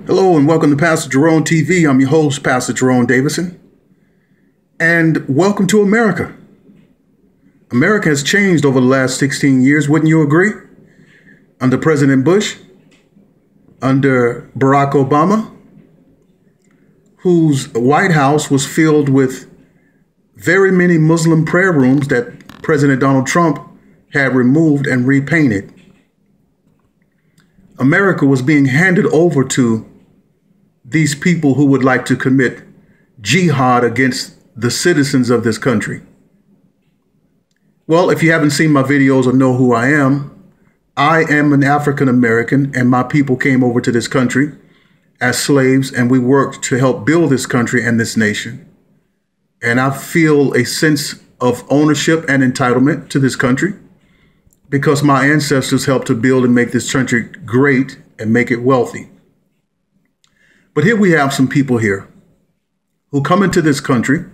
Hello and welcome to Pastor Jerome TV. I'm your host, Pastor Jerome Davison. And welcome to America. America has changed over the last 16 years, wouldn't you agree? Under President Bush, under Barack Obama, whose White House was filled with very many Muslim prayer rooms that President Donald Trump had removed and repainted. America was being handed over to these people who would like to commit jihad against the citizens of this country. Well, if you haven't seen my videos or know who I am an African American, and my people came over to this country as slaves, and we worked to help build this country and this nation. And I feel a sense of ownership and entitlement to this country because my ancestors helped to build and make this country great and make it wealthy. But here we have some people here who come into this country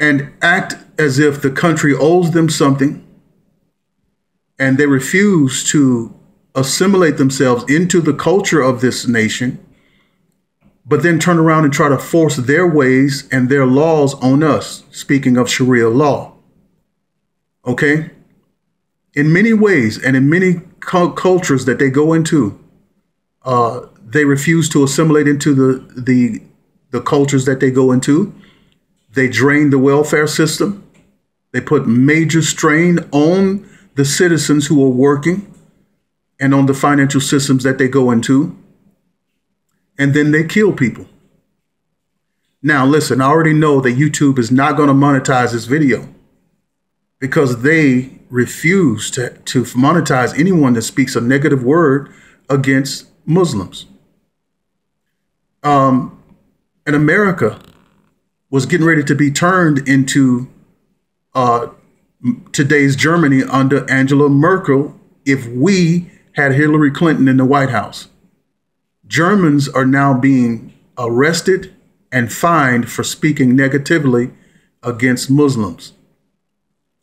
and act as if the country owes them something, and they refuse to assimilate themselves into the culture of this nation, but then turn around and try to force their ways and their laws on us, speaking of Sharia law. Okay? In many ways and in many cultures that they go into, they refuse to assimilate into the cultures that they go into. They drain the welfare system. They put major strain on the citizens who are working and on the financial systems that they go into. And then they kill people. Now, listen, I already know that YouTube is not going to monetize this video because they refuse to monetize anyone that speaks a negative word against Muslims. And America was getting ready to be turned into today's Germany under Angela Merkel if we had Hillary Clinton in the White House. Germans are now being arrested and fined for speaking negatively against Muslims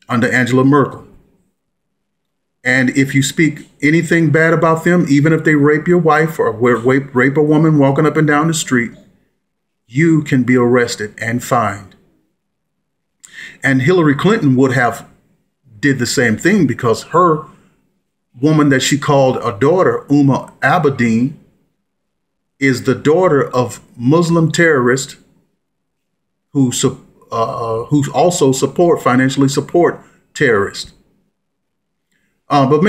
under Angela Merkel. And if you speak anything bad about them, even if they rape your wife or rape a woman walking up and down the street, you can be arrested and fined. And Hillary Clinton would have did the same thing because her woman that she called a daughter, Uma Abedin, is the daughter of Muslim terrorists who also financially support terrorists. But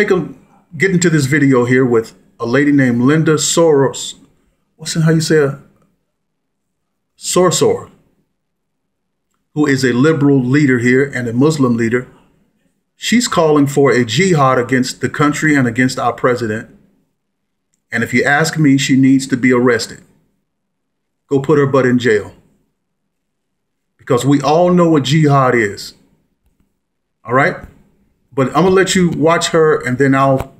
get into this video here with a lady named Linda Soros. How you say it? Sorsor, who is a liberal leader here and a Muslim leader. She's calling for a jihad against the country and against our president. And if you ask me, she needs to be arrested. Go put her butt in jail. Because we all know what jihad is. All right? But I'm going to let you watch her, and then I'll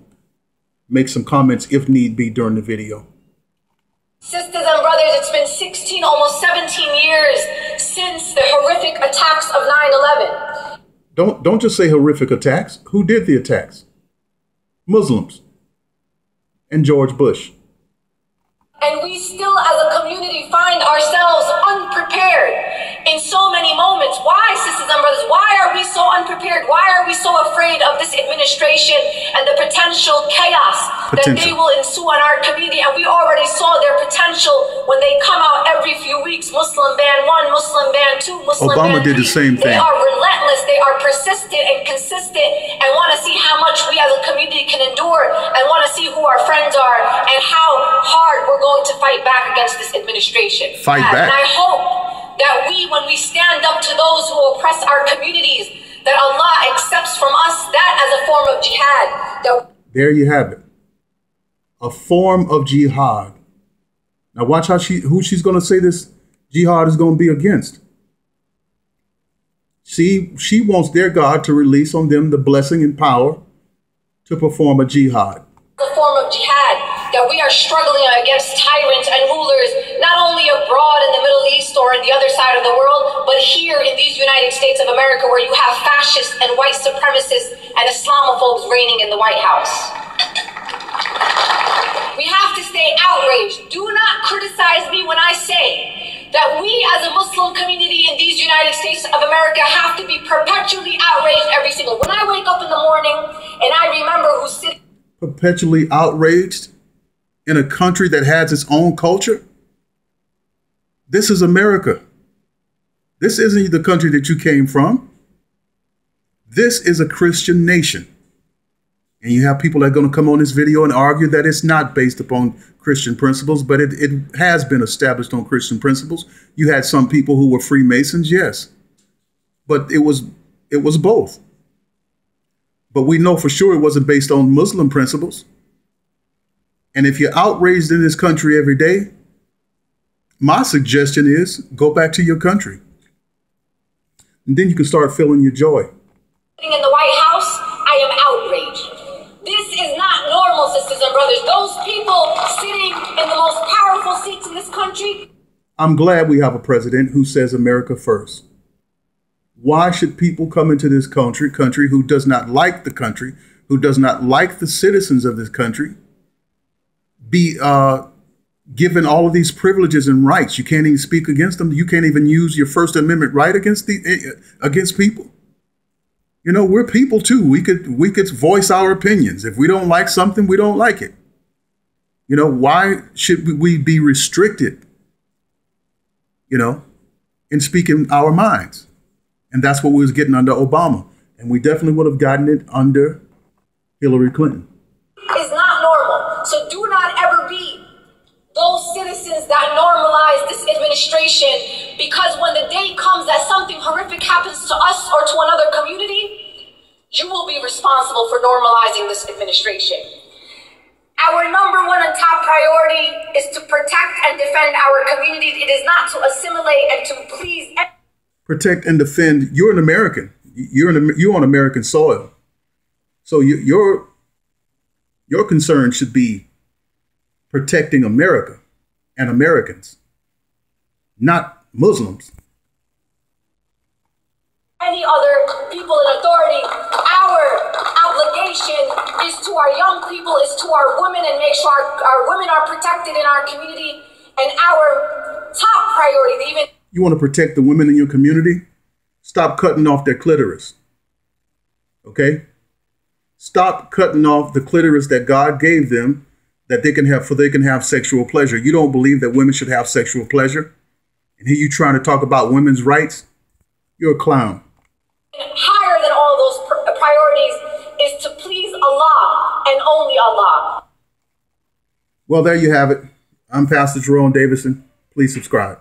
make some comments if need be during the video. Sisters and brothers, it's been 16, almost 17 years since the horrific attacks of 9/11. Don't just say horrific attacks. Who did the attacks? Muslims and George Bush. And we still, as a community, find ourselves unprepared in so many moments. Why, sisters and brothers? Why are we so unprepared? Why are we so afraid of this administration and the potential chaos that they will ensue on our community? And we already saw their potential when they come out every few weeks. Muslim ban 1, Muslim ban 2, Muslim Obama ban 3. did the same thing. They are relentless. They are persistent and consistent and want to see how much we as a community can endure and want to see who our friends are and how hard we're going to fight back against this administration. Fight back. And I hope that when we stand up to those who oppress our communities, that Allah accepts from us that as a form of jihad. There you have it. A form of jihad. Now watch who she's going to say this jihad is going to be against. See, she wants their God to release on them the blessing and power to perform a jihad. The form of jihad, that we are struggling against tyrants and rulers, not only abroad in the Middle East or in the other side of the world, but here in these United States of America, where you have fascists and white supremacists and Islamophobes reigning in the White House. We have to stay outraged. Do not criticize me when I say that we as a Muslim community in these United States of America have to be perpetually outraged every single. When I wake up in the morning and I remember who's sitting. Perpetually outraged in a country that has its own culture? This is America. This isn't the country that you came from. This is a Christian nation. And you have people that are going to come on this video and argue that it's not based upon Christian principles, but it has been established on Christian principles. You had some people who were Freemasons, yes, but it was both. But we know for sure it wasn't based on Muslim principles. And if you're outraged in this country every day, my suggestion is go back to your country. And then you can start feeling your joy. In the White House, I am outraged. This is not normal, sisters and brothers. Those people sitting in the most powerful seats in this country. I'm glad we have a president who says America first. Why should people come into this country who does not like the country, who does not like the citizens of this country, be given all of these privileges and rights? You can't even speak against them. You can't even use your First Amendment right against people. You know, we're people too. We could voice our opinions. If we don't like something, we don't like it. You know, why should we be restricted, you know, in speaking our minds? And that's what we was getting under Obama. And we definitely would have gotten it under Hillary Clinton. Is not normal. So do not ever be those citizens that normalize this administration, because when the day comes that something horrific happens to us or to another community, you will be responsible for normalizing this administration. Our number one and top priority is to protect and defend our community. It is not to assimilate and to please. Protect and defend. You're an American. You're on American soil. So your concern should be protecting America and Americans, not Muslims. Any other people in authority, our obligation is to our young people, is to our women, and make sure our women are protected in our community. And our top priority, even. You want to protect the women in your community? Stop cutting off their clitoris. Okay? Stop cutting off the clitoris that God gave them, that they can have sexual pleasure. You don't believe that women should have sexual pleasure? And here you trying to talk about women's rights? You're a clown. Higher than all those priorities is to please Allah and only Allah. Well, there you have it. I'm Pastor Jerome Davison. Please subscribe.